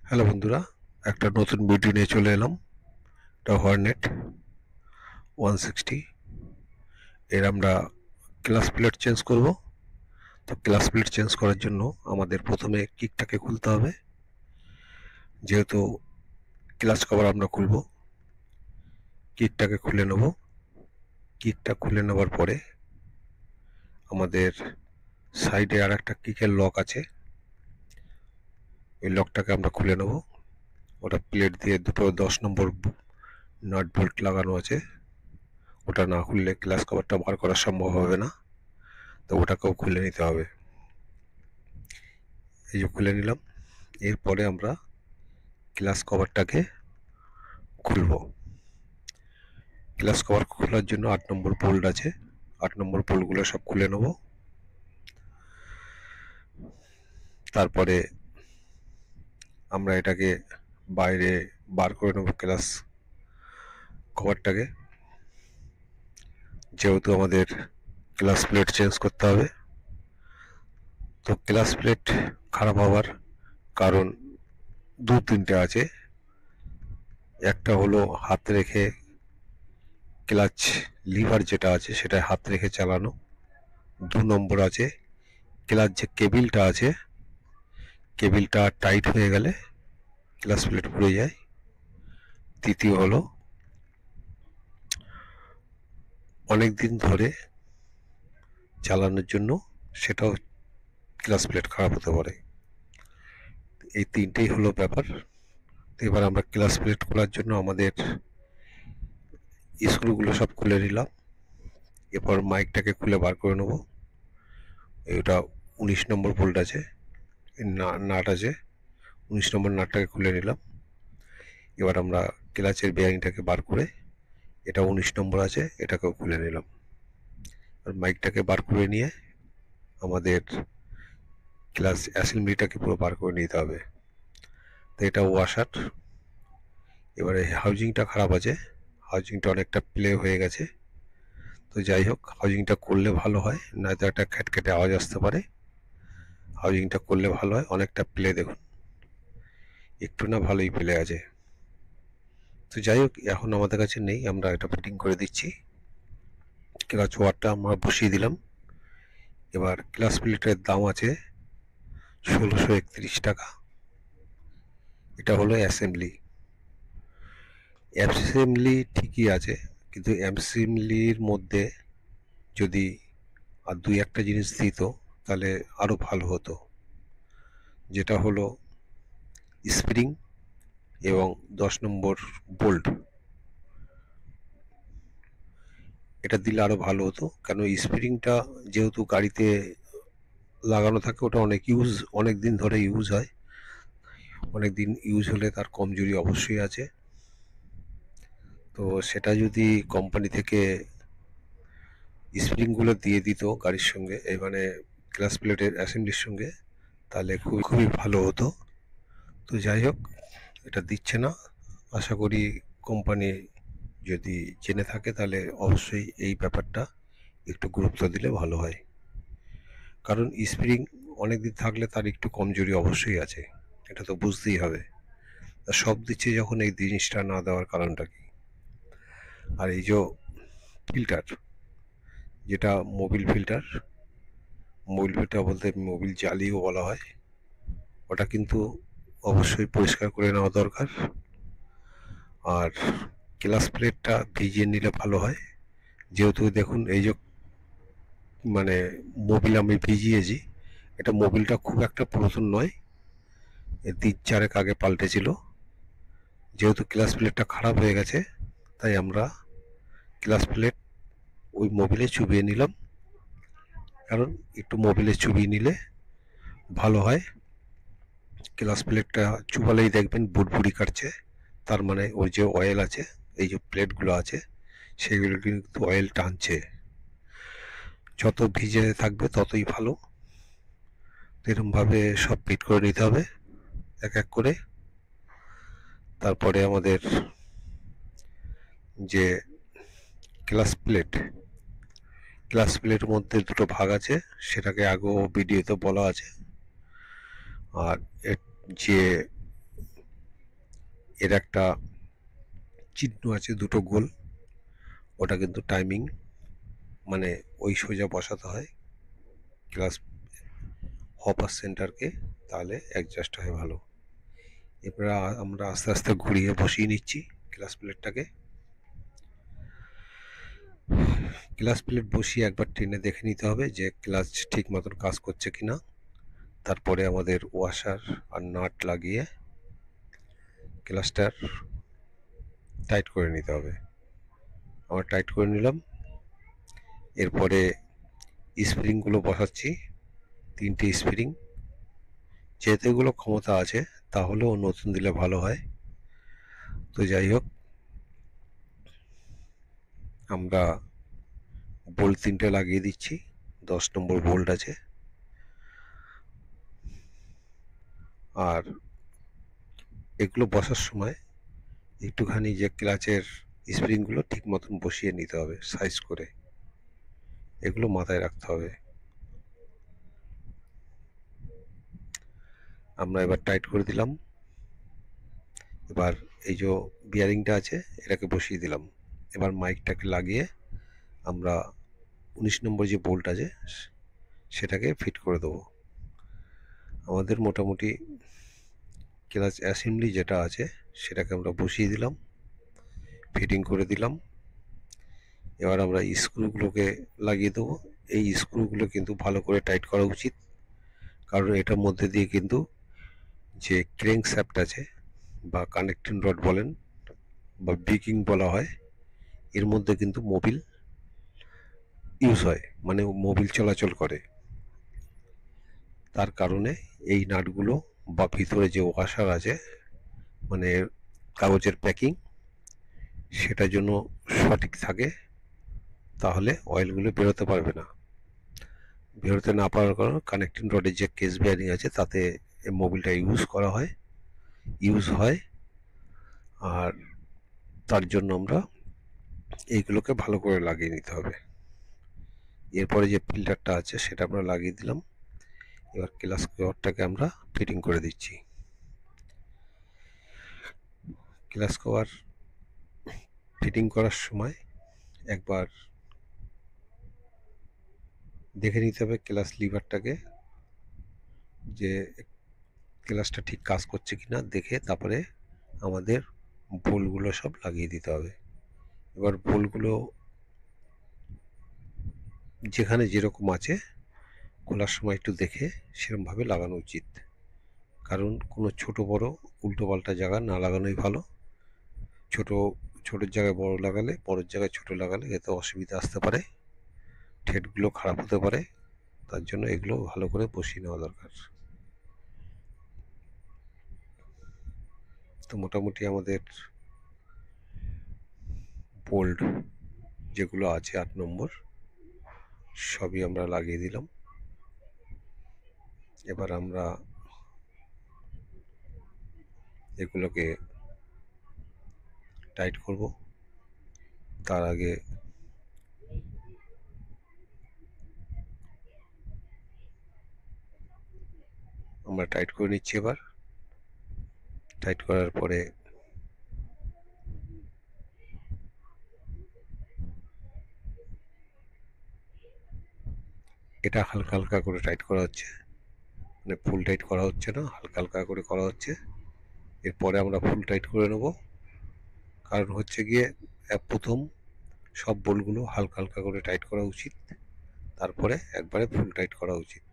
Hello বন্ধুরা, একটা নতুন ভিডিও নিয়ে চলে এলাম। এটা হর্নেট 160 এর আমরা ক্লাস প্লেট চেঞ্জ করব। তো ক্লাস প্লেট চেঞ্জ করার জন্য আমাদের প্রথমে কিকটাকে খুলতে হবে। যেহেতু ক্লাচ কভার আমরা খুলব, কিকটাকে খুলে নেব। কিকটা খুলে নেওয়ার পরে আমাদের সাইডে আর একটা কিকের লক আছে, ওই লকটাকে আমরা খুলে নেব। ওটা প্লেট দিয়ে দুটো 10 নম্বর নাট বোল্ট লাগানো আছে, ওটা না খুললে ক্লাচ কভারটা বার করা সম্ভব হবে না। তো ওটাকেও খুলে নিতে হবে। এই যে খুলে নিলাম। এরপরে আমরা ক্লাচ কভারটাকে খুলব। ক্লাচ কভার খোলার জন্য 8 নম্বর বোল্ট আছে, 8 নম্বর বোল্টগুলো সব খুলে নেব। তারপরে আমরা এটাকে বাইরে বার করে নেব ক্লাচ কভারটাকে, যেহেতু আমাদের ক্লাচ প্লেট চেঞ্জ করতে হবে। তো ক্লাচ প্লেট খারাপ হওয়ার কারণ দু তিনটে আছে। একটা হলো হাত রেখে ক্লাচ লিভার যেটা আছে সেটা হাত রেখে চালানো। 2 নম্বর আছে ক্লাচ যে কেবিলটা আছে, কেবিলটা টাইট হয়ে গেলে ক্লাচ প্লেট পুড়ে যায়। তৃতীয় হলো অনেক দিন ধরে চালানোর জন্য সেটাও ক্লাচ প্লেট খারাপ হতে পারে। এই তিনটেই হলো ব্যাপার। এবার আমরা ক্লাচ প্লেট খোলার জন্য আমাদের স্ক্রুগুলো সব খুলে নিলাম। এরপর মাইকটাকে খুলে বার করে নেব। এটা 19 নম্বর বোল্ট আছে, নাট আছে, 19 নম্বর নাটটাকে খুলে নিলাম। এবার আমরা ক্লাচের বেয়ারিংটাকে বার করে, এটা 19 নম্বর আছে, এটাকেও খুলে নিলাম। আর মাইকটাকে বার করে নিয়ে আমাদের ক্লাচ অ্যাসেম্বলিটাকে পুরো বার করে নিতে হবে। তো এটা ওয়াশার। এবারে হাউজিংটা খারাপ আছে, হাউজিংটা অনেকটা প্লে হয়ে গেছে। তো যাই হোক, হাউজিংটা করলে ভালো হয়, নয়তো একটা খ্যাটখ্যাটে আওয়াজ আসতে পারে। হাউজিংটা করলে ভালো হয়। অনেকটা প্লে দেখুন, একটু না ভালোই প্লে আছে। তো যাই হোক, এখন আমাদের কাছে নেই, আমরা এটা ফিটিং করে দিচ্ছি। ক্লাচ ওয়ারটা আমরা বসিয়ে দিলাম। এবার ক্লাচ প্লেটের দাম আছে 1631 টাকা। এটা হলো অ্যাসেম্বলি। অ্যাসেম্বলি ঠিকই আছে, কিন্তু অ্যাসেম্বলির মধ্যে যদি আর দুই একটা জিনিস দিত তাহলে আরও ভালো হতো, যেটা হলো স্প্রিং এবং 10 নম্বর বোল্ট। এটা দিলে আরও ভালো হতো, কেন স্প্রিংটা যেহেতু গাড়িতে লাগানো থাকে, ওটা অনেক দিন ধরে ইউজ হয়। অনেক দিন ইউজ হলে তার কমজোরি অবশ্যই আছে। তো সেটা যদি কোম্পানি থেকে স্প্রিংগুলো দিয়ে দিত গাড়ির সঙ্গে, এই মানে ক্লাচ প্লেটের অ্যাসেম্বলির সঙ্গে, তাহলে খুবই ভালো হতো। তো যাই হোক, এটা দিচ্ছে না। আশা করি কোম্পানি যদি জেনে থাকে তাহলে অবশ্যই এই ব্যাপারটা একটু গুরুত্ব দিলে ভালো হয়। কারণ স্প্রিং অনেক দিন থাকলে তার একটু কমজোরি অবশ্যই আছে, এটা তো বুঝতেই হবে। সব দিচ্ছে যখন, এই জিনিসটা না দেওয়ার কারণটা কি? আর এই যে ফিল্টার, যেটা মোবিল ফিল্টার, মোবিল ফিল্টার বলতে মোবিল জালিও বলা হয়, ওটা কিন্তু অবশ্যই পরিষ্কার করে নেওয়া দরকার। আর ক্লাচ প্লেটটা ভিজিয়ে নিলে ভালো হয়। যেহেতু দেখুন, এই যে মানে মোবিল আমি ভিজিয়েছি, এটা মোবিলটা খুব একটা পুরাতন নয়, 3-4 আগে পাল্টেছিল। যেহেতু ক্লাচ প্লেটটা খারাপ হয়ে গেছে, তাই আমরা ক্লাচ প্লেট ওই মোবিলে চুবিয়ে নিলাম। কারণ একটু মোবিলে চুবিয়ে নিলে ভালো হয়। ক্লাচ প্লেটটা চুবালেই দেখবেন বুড়বুড়ি কাটছে, তার মানে ওই যে অয়েল আছে, এই যে প্লেটগুলো আছে সেগুলো কিন্তু অয়েল টানছে। যত ভিজে থাকবে ততই ভালো। এরকমভাবে সব ফিট করে নিতে হবে এক এক করে। তারপরে আমাদের যে ক্লাচ প্লেট, ক্লাচ প্লেটের মধ্যে দুটো ভাগ আছে, সেটাকে আগেও ভিডিওতে বলা আছে। আর এর যে এর একটা চিহ্ন আছে দুটো গোল, ওটা কিন্তু টাইমিং, মানে ওই সোজা বসাতে হয় ক্লাস হপার সেন্টারকে, তাহলে অ্যাডজাস্ট হয় ভালো। এরপরে আমরা আস্তে আস্তে ঘুরিয়ে বসিয়ে নিচ্ছি ক্লাস প্লেটটাকে। ক্লাস প্লেট বসিয়ে একবার টেনে দেখে নিতে হবে যে ক্লাচ ঠিক মতন কাজ করছে কিনা। তারপরে আমাদের ওয়াশার আর নাট লাগিয়ে ক্লাচটার টাইট করে নিতে হবে। আমরা টাইট করে নিলাম। এরপরে স্প্রিংগুলো বসাচ্ছি, 3টে স্প্রিং। যেহেতু এগুলো ক্ষমতা আছে তাহলেও নতুন দিলে ভালো হয়। তো যাই হোক, আমরা বোল্ট 3টে লাগিয়ে দিচ্ছি, 10 নম্বর বোল্ট আছে। আর এগুলো বসার সময় একটুখানি যে ক্লাচের স্প্রিংগুলো ঠিক মতন বসিয়ে নিতে হবে সাইজ করে, এগুলো মাথায় রাখতে হবে। আমরা এবার টাইট করে দিলাম। এবার এই যে বিয়ারিংটা আছে এটাকে বসিয়ে দিলাম। এবার মাইকটাকে লাগিয়ে আমরা 19 নম্বর যে বোল্ট আছে সেটাকে ফিট করে দেবো। আমাদের মোটামুটি ক্লাচ অ্যাসেম্বলি যেটা আছে সেটাকে আমরা বসিয়ে দিলাম, ফিটিং করে দিলাম। এবার আমরা স্ক্রুগুলোকে লাগিয়ে দেবো। এই স্ক্রুগুলো কিন্তু ভালো করে টাইট করা উচিত, কারণ এটার মধ্যে দিয়ে কিন্তু যে ক্রেঙ্ক শ্যাফট আছে বা কানেক্টিং রড বলেন বা বিকিং বলা হয়, এর মধ্যে কিন্তু মোবিল ইউজ হয়, মানে মোবিল চলাচল করে। তার কারণে এই নাটগুলো বা ভিতরে যে ওয়াশার আছে, মানে কাগজের প্যাকিং, সেটার জন্য সঠিক থাকে, তাহলে অয়েলগুলো বেরোতে পারবে না। বেরোতে না পারার কারণে কানেক্টিং রডের যে কেস বিয়ারিং আছে তাতে মোবিলটা ইউজ হয়। আর তার জন্য আমরা এইগুলোকে ভালো করে লাগিয়ে নিতে হবে। এরপরে যে ফিল্টারটা আছে সেটা আমরা লাগিয়ে দিলাম। এবার ক্লাচ কভারটাকে আমরা ফিটিং করে দিচ্ছি। ক্লাচ কভার ফিটিং করার সময় একবার দেখে নিতে হবে ক্লাচ লিভারটাকে, যে ক্লাচটা ঠিক কাজ করছে কিনা দেখে তারপরে আমাদের বোল্টগুলো সব লাগিয়ে দিতে হবে। এবার বোল্টগুলো যেখানে যেরকম আছে খোলার সময় একটু দেখে সেরকমভাবে লাগানো উচিত, কারণ কোনো ছোট বড় উল্টো পাল্টা জায়গা না লাগানোই ভালো। ছোট ছোটোর জায়গায় বড় লাগালে, বড়োর জায়গায় ছোট লাগালে এতে অসুবিধা আসতে পারে, থ্রেডগুলো খারাপ হতে পারে। তার জন্য এগুলো ভালো করে বসিয়ে নেওয়া দরকার। তো মোটামুটি আমাদের বোল্ট যেগুলো আছে 8 নম্বর সবই আমরা লাগিয়ে দিলাম। এবার আমরা এগুলোকে টাইট করব। তার আগে আমরা টাইট করে নিচ্ছি। এবার টাইট করার পরে এটা হালকা হালকা করে টাইট করা হচ্ছে, মানে ফুল টাইট করা হচ্ছে না, হালকা হালকা করে করা হচ্ছে। এরপরে আমরা ফুল টাইট করে নেব, কারণ হচ্ছে গিয়ে প্রথম সব বোল্টগুলো হালকা হালকা করে টাইট করা উচিত, তারপরে একবারে ফুল টাইট করা উচিত।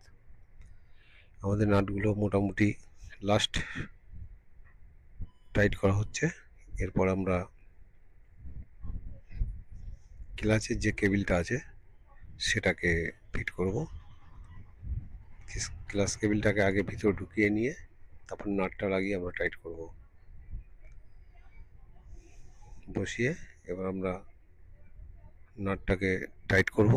আমাদের নাটগুলো মোটামুটি লাস্ট টাইট করা হচ্ছে। এরপর আমরা ক্লাচের যে কেবিলটা আছে সেটাকে ফিট করব। ক্লাচ কেবিলটাকে আগে ভিতরে ঢুকিয়ে নিয়ে তারপর নাটটা লাগিয়ে আমরা টাইট করব। বসিয়ে এবার আমরা নাটটাকে টাইট করব।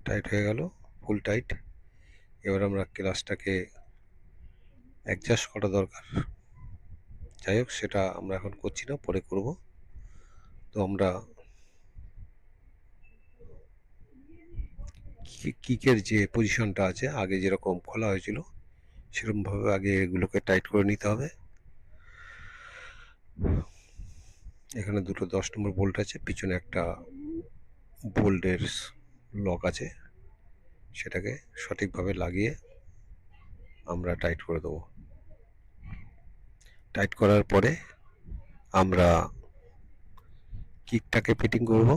টাইট হয়ে গেল, ফুল টাইট। এবার আমরা ক্লাচটাকে অ্যাডজাস্ট করা দরকার। যাই হোক, সেটা আমরা এখন করছি না, পরে করব। তো আমরা কিকের যে পজিশনটা আছে আগে যেরকম খোলা হয়েছিল সেরকমভাবে আগে এগুলোকে টাইট করে নিতে হবে। এখানে দুটো 10 নম্বর বোল্ট আছে, পিছনে একটা বোল্টের লক আছে, সেটাকে সঠিকভাবে লাগিয়ে আমরা টাইট করে দেবো। টাইট করার পরে আমরা কিকটাকে ফিটিং করব।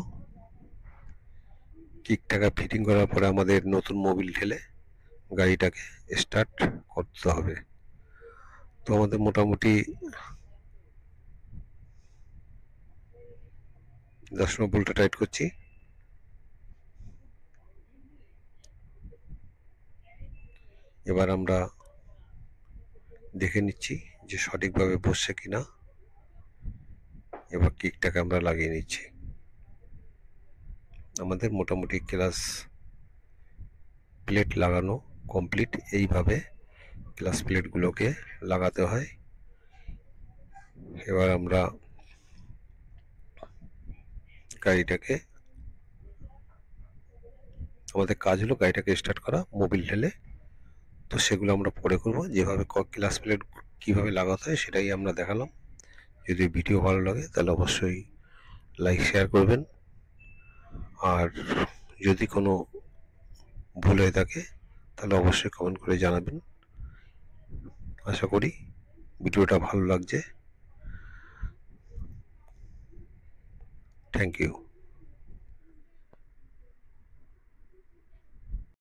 কিকটাকে ফিটিং করার পরে আমাদের নতুন মোবিল ঢেলে গাড়িটাকে স্টার্ট করতে হবে। তো আমাদের মোটামুটি 10 নম্বর বোল্টটা টাইট করছি। এবার আমরা দেখে নিচ্ছি যে সঠিকভাবে বসছে কিনা। এবার কিকটাকে আমরা লাগিয়ে নিচ্ছি। আমাদের মোটামুটি ক্লাস প্লেট লাগানো কমপ্লিট। এইভাবে ক্লাস প্লেটগুলোকে লাগাতে হয়। এবার আমরা গাড়িটাকে, আমাদের কাজ হলো গাড়িটাকে স্টার্ট করা মোবিল ঢেলে। তো সেগুলো আমরা পরে করব। যেভাবে ক্লাস প্লেট কীভাবে লাগাতে হয় সেটাই আমরা দেখালাম। যদি ভিডিও ভালো লাগে তাহলে অবশ্যই লাইক শেয়ার করবেন, আর যদি কোনো ভুল হয়ে থাকে তাহলে অবশ্যই কমেন্ট করে জানাবেন। আশা করি ভিডিওটা ভালো লাগছে। Thank you.